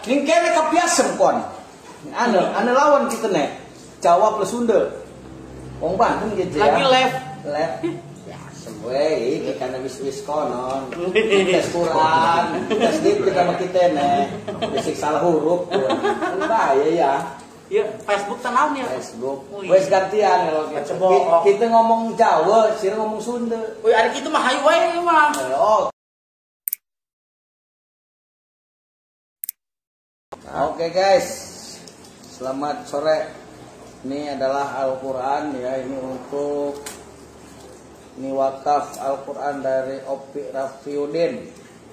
Ning kene kebiasaan kon. Ane lawan kita nih. Jawa plus Sunda. Wong Bandung gitu ya. Lagi live. Ya semua iki karena wis konon. Tes Quran, tes dikit sama kita nih. Bisik salah huruf. Kan bahaya ya. Iya, Facebook tenang ya. Facebook. Wes gantian kalau kita ngomong Jawa, sih ngomong Sunda. Wih, ada gitu mah hayu wae mah. Oh. Oke guys, selamat sore. Ini adalah Al-Quran ya, ini wakaf Al-Quran dari Opi Rafiuddin,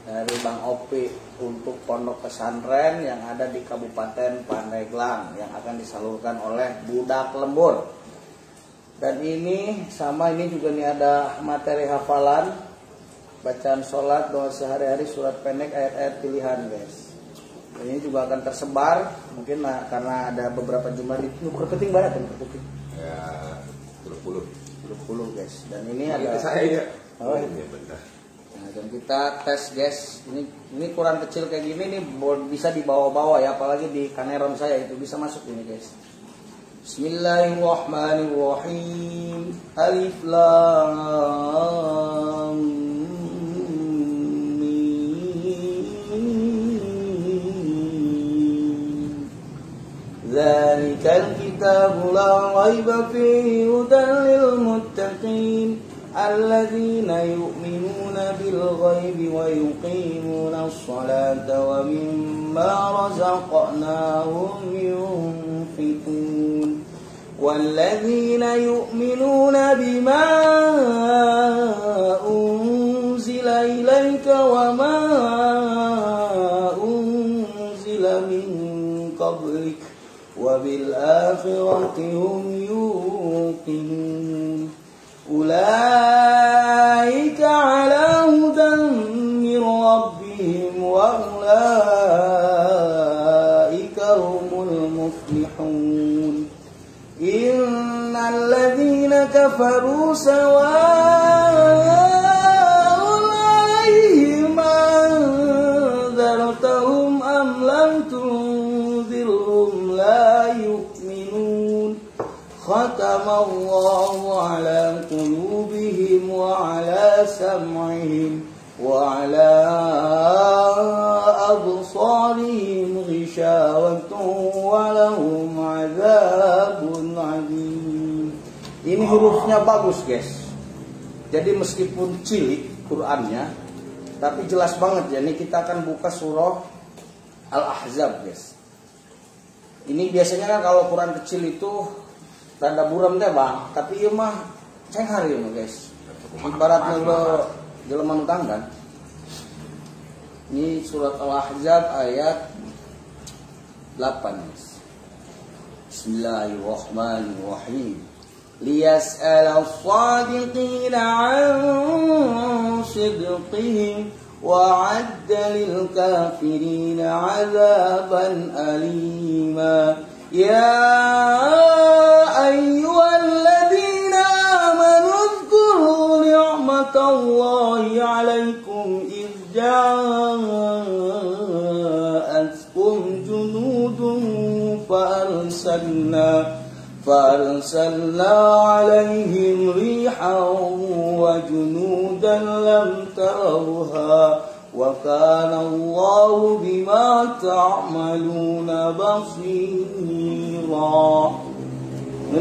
dari Bang Opi untuk pondok pesantren yang ada di Kabupaten Pandeglang yang akan disalurkan oleh Budak Lembur. Dan ini sama ini juga nih ada materi hafalan, bacaan sholat, doa sehari-hari, surat pendek, ayat-ayat pilihan guys. Ini juga akan tersebar mungkin karena ada beberapa jumlah di kepiting barat kan kepiting. Ya 20 guys. Dan ini ada saya ya. Oh iya benar. Nah, dan kita tes guys. Ini ukuran kecil kayak gini nih bisa dibawa-bawa ya, apalagi di kaneron saya itu bisa masuk ini guys. Bismillahirrahmanirrahim. Alif Lam ذلك الكتاب لا ريب فيه هدى للمتقين الذين يؤمنون بالغيب ويقيمون الصلاة ومما رزقناهم ينفقون والذين يؤمنون بما أنزل إليك وما أنزل من قبلك وبالآخرة هم يوقنون أولئك على هدى من ربهم وأولئك هم المفلحون إن الذين كفروا سواء عليهم أنذرتهم أم لم تنذرهم لا يؤمنون ختم الله على قلوبهم وعلى سمعهم وعلى أبصارهم غشاوة ولهم عذاب عظيم. Ini hurufnya bagus guys. Jadi meskipun cilik Qurannya, tapi jelas banget ya. Ini kita akan buka surah Al-Ahzab guys. Ini biasanya kan kalau Quran kecil itu tanda buram teh bang, tapi iya mah ceng hari mah guys. Ibaratnya lo jelema utang kan. Ini surat Al-Ahzab ayat 8 guys. Bismillahirrahmanirrahim. Liyas'ala as-sadiqina 'an sidqihim وَعَدَّ لِلْكَافِرِينَ عَذَابًا أَلِيمًا يَا أَيُّهَا الَّذِينَ آمَنُوا اذْكُرُوا نِعْمَةَ اللَّهِ عَلَيْكُمْ إِذْ جَاءَتْكُمْ جُنُودٌ فأرسلنا عليهم ريحا وجنودا لم تروها وكان الله بما تعملون بصيرا.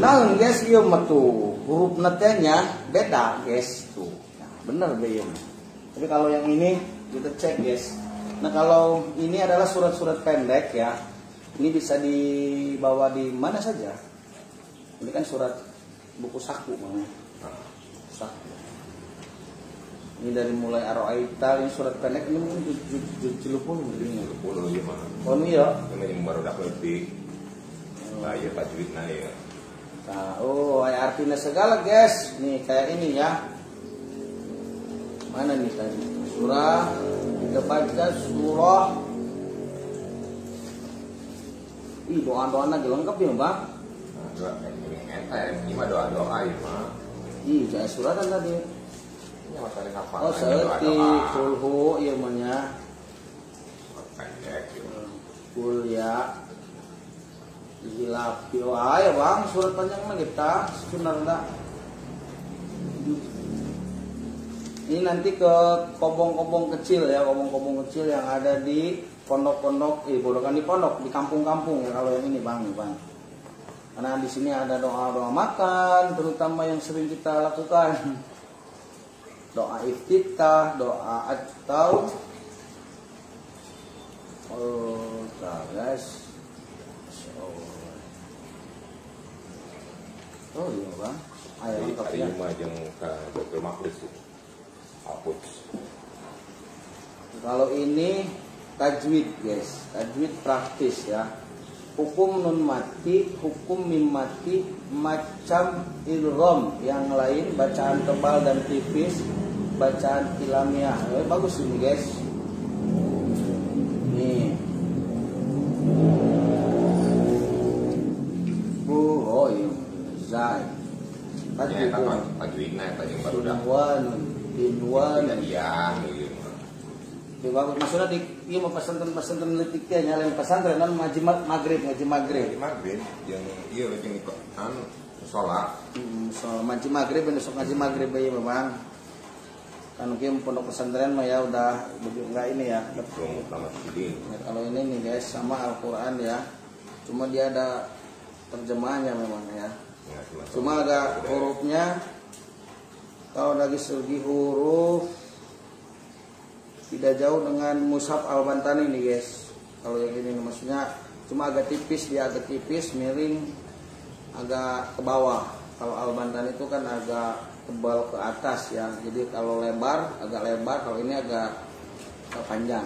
Nah guys, iya mah tuh huruf netenya beda guys tuh. Nah, bener belum? Tapi kalau yang ini kita cek guys. Nah kalau ini adalah surat-surat pendek ya. Ini bisa dibawa di mana saja. Ini kan surat buku saku namanya. Saku. Ini dari mulai Ar-Ra'aita, ini surat pendek ini mungkin 70 ini. 70 ya mah. Oh iya. Ini yang baru dapat di ya tajwidna ya. Nah, oh, artinya segala guys. Nih kayak ini ya. Mana nih tadi? Surah kita baca surah. Ih, doa-doanya lengkap ya, Bang. Doa ini mah doa-doa ya mah. Ih, jangan suratan tadi. Ini masalah hafal. Oh, seperti sulhu iya mah nya. Pendek. kuliah hilapi wae bang surat panjang mah kita sebenarnya. Ini nanti ke kobong-kobong kecil ya, kobong-kobong kecil yang ada di pondok-pondok, bukan di pondok, di kampung-kampung ya kalau yang ini bang. Karena di sini ada doa-doa makan, terutama yang sering kita lakukan, doa iftitah, doa atau guys, oh iya bang, ayo lengkapnya. Ini mah yang ke Dr. Maklis hapus. Kalau ini tajwid guys, tajwid praktis ya. Hukum nun mati, hukum mim mati, macam idgham yang lain, bacaan tebal dan tipis, bacaan ilamiah. Bagus ini guys. Nih. Oh iya, zai. Tajwid tajwidnya yang baru dah. Inwan. Iya. Bagus maksudnya di iya mau pesantren letiknya nyalain pesantren kan ngaji maghrib yang iya lagi kan sholat so ngaji maghrib besok ngaji maghrib ya memang kan mungkin pondok pesantren mah ya udah enggak ini ya kalau ini nih guys sama Al-Quran ya cuma dia ada terjemahannya memang ya cuma agak hurufnya kalau dari segi huruf tidak jauh dengan mushaf Al-Bantani nih guys. Kalau yang ini maksudnya cuma agak tipis, dia agak tipis, miring agak ke bawah. Kalau Al-Bantani itu kan agak tebal ke atas ya. Jadi kalau lebar agak lebar, kalau ini agak panjang.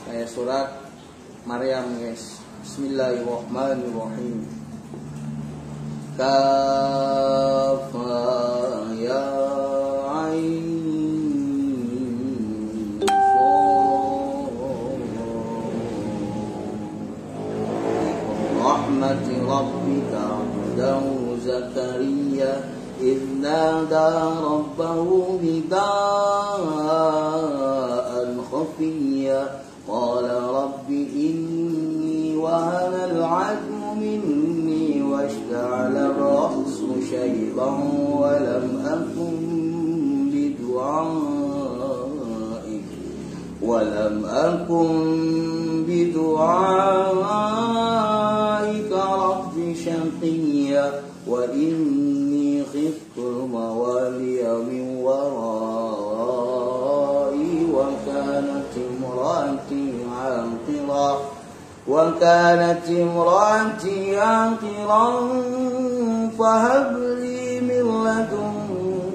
Kayak surat Maryam guys. Bismillahirrahmanirrahim. Kafa ya ain rahmati rabbika abdahu Zakaria idh nada rabbahu nidaan khafiyya qala rabbi inni wahana al-'azmu minni washta'ala ar-ra'su shayban wa lam akun bidu'aik ولم أكن بدعائك رب شقيا وإني خفت الموالي من ورائي وكانت امرأتي عاقرا فهب لي من لدنك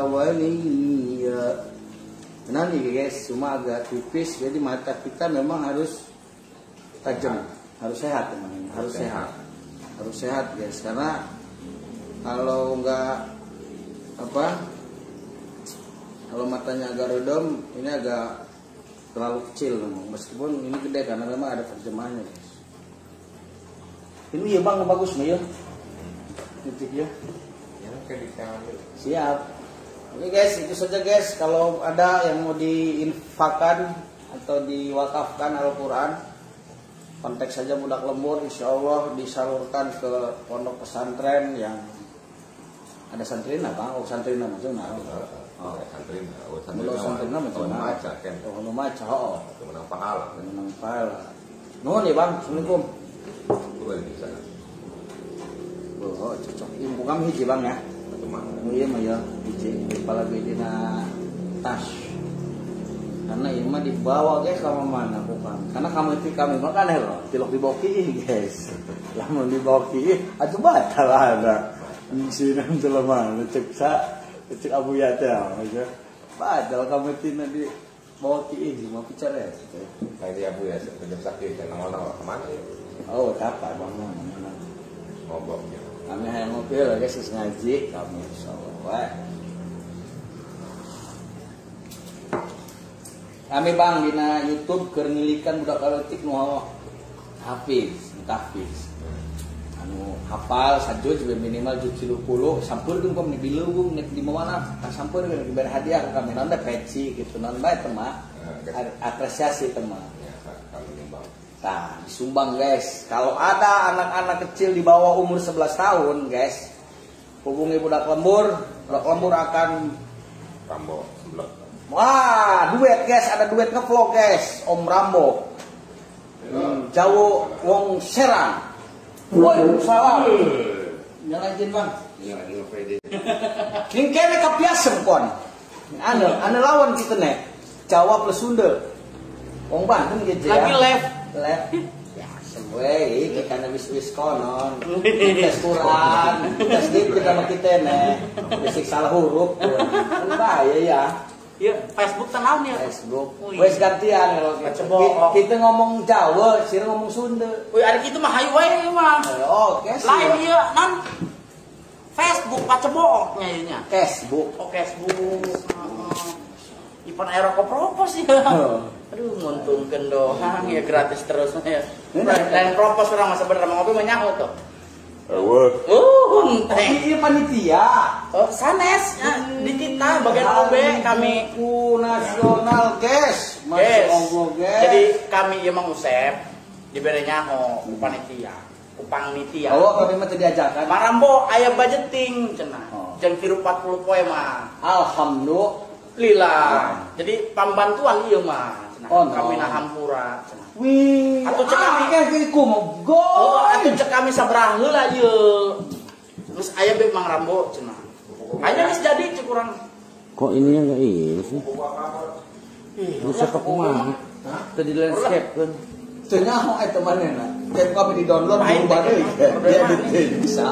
وليا. Nah nih guys, cuma agak tipis, jadi mata kita memang harus tajam, harus sehat teman-teman, harus sehat guys, karena kalau enggak kalau matanya agak redom, ini agak terlalu kecil teman, meskipun ini gede karena memang ada terjemahannya guys. Ini ya bang, bagus nih ya, titik ya. Siap. Oke guys, itu saja guys. Kalau ada yang mau diinfakkan atau diwakafkan Al-Quran, kontak saja Budak Lembur, insya Allah disalurkan ke pondok pesantren yang ada santrin apa? Oh santrin apa? Oh santrin. Santrin apa? Maca. Oh. Menang pahala. Nuhun ya bang. Assalamualaikum. Oh cocok. Ibu kami hiji bang ya. Oh iya mah ya, hiji kepala bedina tas. Karena ini mah dibawa guys sama mana bukan. Karena kami makan loh, tilok diboki guys. Lamun diboki, atuh batal ada. Insinan tuh mana cek Abu Yata aja. Batal kami tina di boki ini mau bicara ya. Kayak Abu ya, sejak sakit dan nama kemana ya? Oh, kapan bang mana? Ngoboknya. Kami hanya ngobrol lah guys, ngaji kami insyaallah. Kami bang dina YouTube keur ngilikan budak kaletik nu hafiz, tahfiz. Anu hafal sajud juga minimal juz 30, sampurkeun kom dibileung nek di mana sampurkeun diberi hadiah ka kami nanda peci gitu non bae teh mah. Apresiasi teh mah. Nah, disumbang guys. Kalau ada anak-anak kecil di bawah umur 11 tahun, guys, hubungi Budak Lembur. Budak Lembur akan Rambo sebelah. wah, duet guys, ada duet ngevlog guys, Om Rambo. Jawa wong Serang. Woi, salam. Nyalain Bang. Iya, ini Freddy. Ning kene kapiasem kon. Ane lawan kita nek. Jawa plus Sunda. Wong Bandung gitu ya. Lagi live. Live. Ya, semue iki kana wis-wis konon. Tes Quran, tes dikit sama kita nek. Bisik salah huruf. Kan bahaya ya. Iya, Facebook tahu nih. Facebook. Wih. Wes gantian kalau kita ngomong Jawa, sih ngomong Sunda. Wih, ada gitu mah highway mah. Oke sih. Lain iya nan Facebook pacebooknya inya. Facebook. Oh, Facebook. Ipan aero kok propos ya. Aduh, nguntungkeun doang ya gratis terus ya. Lain propos orang masa bener ngopi menyaut tuh. Enteng. Iya panitia. Oh, sanes ya, di kita bagian OB kami buku nasional, guys. Yes. Allah, guys. Jadi kami ieu Mang Usep dibere nyaho ku panitia, ku pangnitia. Oh, kami mah teu diajakan. Marambo aya budgeting cenah. Oh. Jeung kiru 40 poe mah. Alhamdulillah. Jadi pembantuan ieu mah cenah. Oh, no. Kami na hampura cenah. Wih, Atuh cek kami iku mau go. Oh, atuh cek kami sabaraha heula ieu. Terus aya be Mang Rambo cenah. Aya geus jadi cek urang. Kok ininya nggak ini sih? Bisa ke kumaha? Tadi landscape kan? Teu nyaho eta manehna. Ket kami di-download Pahit, berubah deui. ya. Dia edit bisa.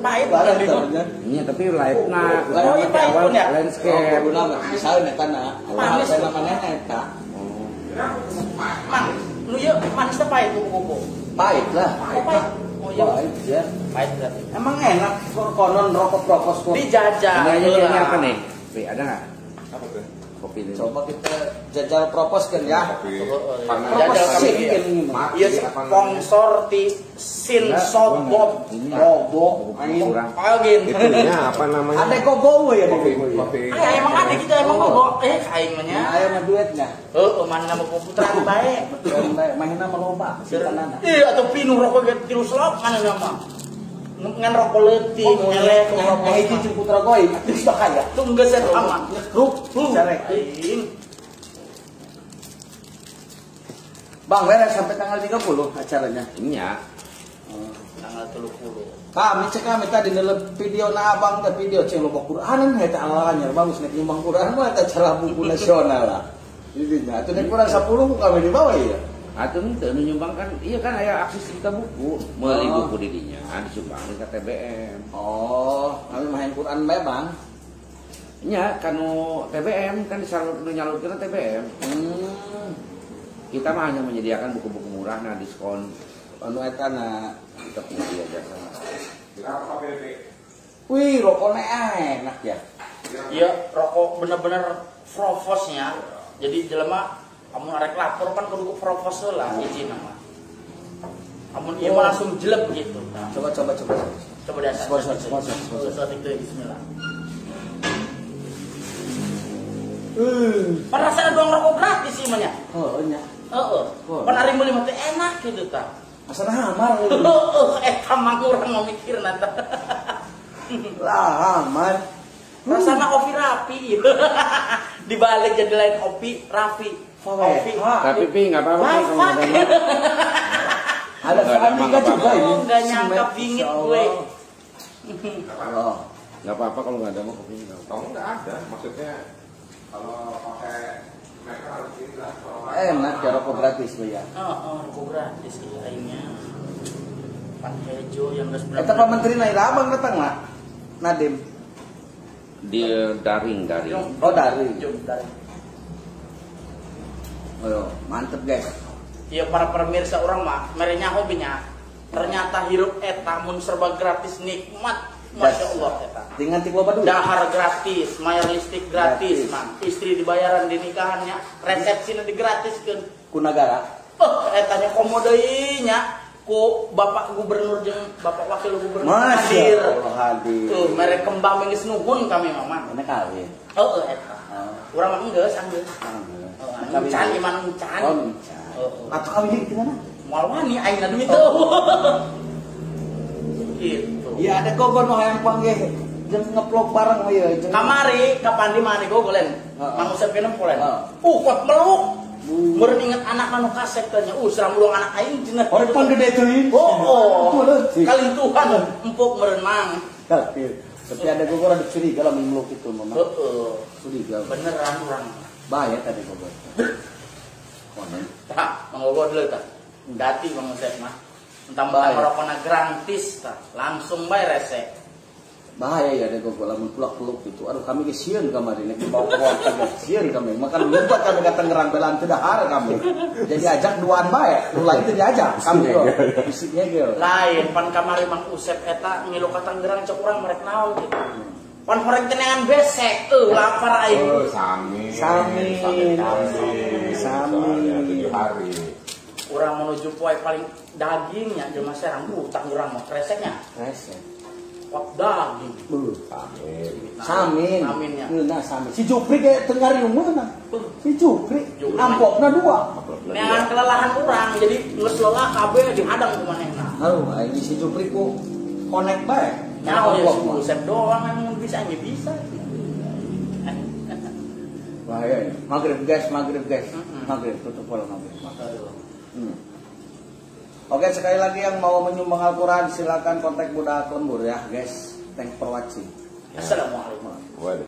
Pahit Barang di terusnya. Iya tapi live nah, Oh, iya, Pak, awal pun ya? landscape. Guna misalnya eta na. Manis. Apa namanya eta? Mang, nu ieu manis teh pahit kuku-kuku. Pahit lah. Oh, pahit. Oh iya. Pahit ya. Pahit berarti. Emang enak konon rokok propos kok. Dijajah. Ini apa nih? Pi, ada nggak? Apa tuh? Kopi ini. Coba kita jajal propos kan ya. Kopi. Jajal kami Sip, ieu. kan. Ieu sponsor ti Sin Shot Bob. Robo. Kurang. Algin. Itunya apa namanya? Ada gogo ya Kopi. di Kopi. Ay, emang ada kita emang kok. Aing mah nya. Ayo mah duetnya. Heuh, mana nama komputeran bae. Main nama loba. Sitanana. Iya, atuh pinu rokok ge tilu slop mana nama. Ngan rokok leutik, elek, Yang hiji jeung putra goib. Geus bakaya. Tuh geus set aman. Ruk, carek. Aing. Bang, beres sampai tanggal 30 acaranya. Ini ya. Tanggal 30. Kami cek kami tadi dalam video na abang teh video cek loba Quranan eta alalanya bagus nek nyumbang Quran mah eta acara buku nasional lah. Intinya atuh nek kurang 10 kami di bawah ya. Atau itu nyumbang kan, iya kan ada akses kita buku, meuli buku dirinya, disumbang ke TBM. Oh, kami main Quran bae Bang. Iya, kanu TBM kan disalurkeun TBM. Kita mah hanya menyediakan buku-buku murah, nah diskon. Anu eta na Kita punya jasa. Berapa PP? wih rokoknya enak ya. Iya, rokok bener-bener provosnya. Jadi jelema kamu arek lapor kan kudu provos lah izin nama. Kamu ieu mah langsung jelek gitu. Nah, Coba. coba dasar. Sponsor itu bismillah. Perasaan doang rokok gratis sih mah nya. Oh nya. Heeh. Pan ari meuli mah teh enak gitu tah. Asal hamar. Eta mah urang mau mikir nanti. Lah aman. Rasana Opi Rapi. Dibalik jadi lain Opi Rafi. Opi. Tapi Pi nggak apa-apa Pi, kalau nggak ada. Ada Andika juga ini. Enggak nyangka bingit gue. Oh. Nggak apa-apa kalau nggak ada mau kopi nggak apa-apa. Kamu nggak ada, maksudnya kalau pakai mereka harus ini lah. Enak ya rokok gratis Bu ya. Rokok gratis lainnya. Pan Hejo yang geus Eta Pak Menteri Naira Abang datang lah. Nadim. Dia daring. Oh dari. dari. Oh, mantep guys. Ya para pemirsa orang mah merenya hobinya. Ternyata hirup eta mun serba gratis nikmat. Masya Allah eta. Dengan tik loba dulu. Dahar gratis, bayar listrik gratis, man. Istri dibayaran di nikahannya, resepsinya digratiskeun. Ku negara. Etanya komo deui nya ku Bapak Gubernur jeung Bapak Wakil Gubernur Masya Allah hadir. Tuh merek kembang geus nuhun kami mah. Ini kawin. Eta. Urang mah geus anggeus. Can iman can. Oh, Atau kami di mana? Mal wani aing duit tuh. Gitu. Iya ada gogon mah yang panggil jeung ngeplok bareng we ye. Kamari kapan di mana gogolen? Mang Usep kena polen. Kuat meluk. Meureun inget anak anu kasep tanya, seram mulung anak aing cenah. Orang pan gede teuing. Oh. Kali Tuhan empuk meureun mang. Tapi ada gogor ada curiga lah meluk itu mah. Heeh. Curiga. Beneran urang. Bahaya tadi gogor. Konen. Tah, manggogo deuleu tah. Dati Mang Usep mah. Entah Bahaya. merokona gratis tah, langsung bae rese. Bahaya ya ada gogor lamun pulak-puluk gitu. Aduh kami ge sieun kamari nek bawa-bawa kami sieun kami. Makan lupa kami ka Tangerang belaan teu dahar kami. Jadi ajak duaan bae, nu lain teu diajak kami yo. Bisiknya ge. Lain pan kamari Mang Usep eta ngilu ka Tangerang cek urang merek naon gitu. Pan horeng tenengan besek, lapar aing. Oh, sami. Sami. Soalnya 7 hari. Urang menuju poe paling dagingnya jelema serang Tangerang mah kreseknya. Rese. Wak daging. Samin. Saminnya. Nah, samin. Si Jupri kayak tengah mana? Si Jupri. Ampokna 2. Neangan kelelahan urang jadi geus lelah kabeh dihadang ku manehna. Halo, ini si Jupri ku connect bae. Nyaho ya si Usep doang yang bisa nya bisa. Bahaya ya. Maghrib guys. Maghrib tutup pola maghrib. Oke, sekali lagi yang mau menyumbang Al-Quran silakan kontak Budak Lembur ya guys. Thanks for watching. Assalamualaikum. Waduh.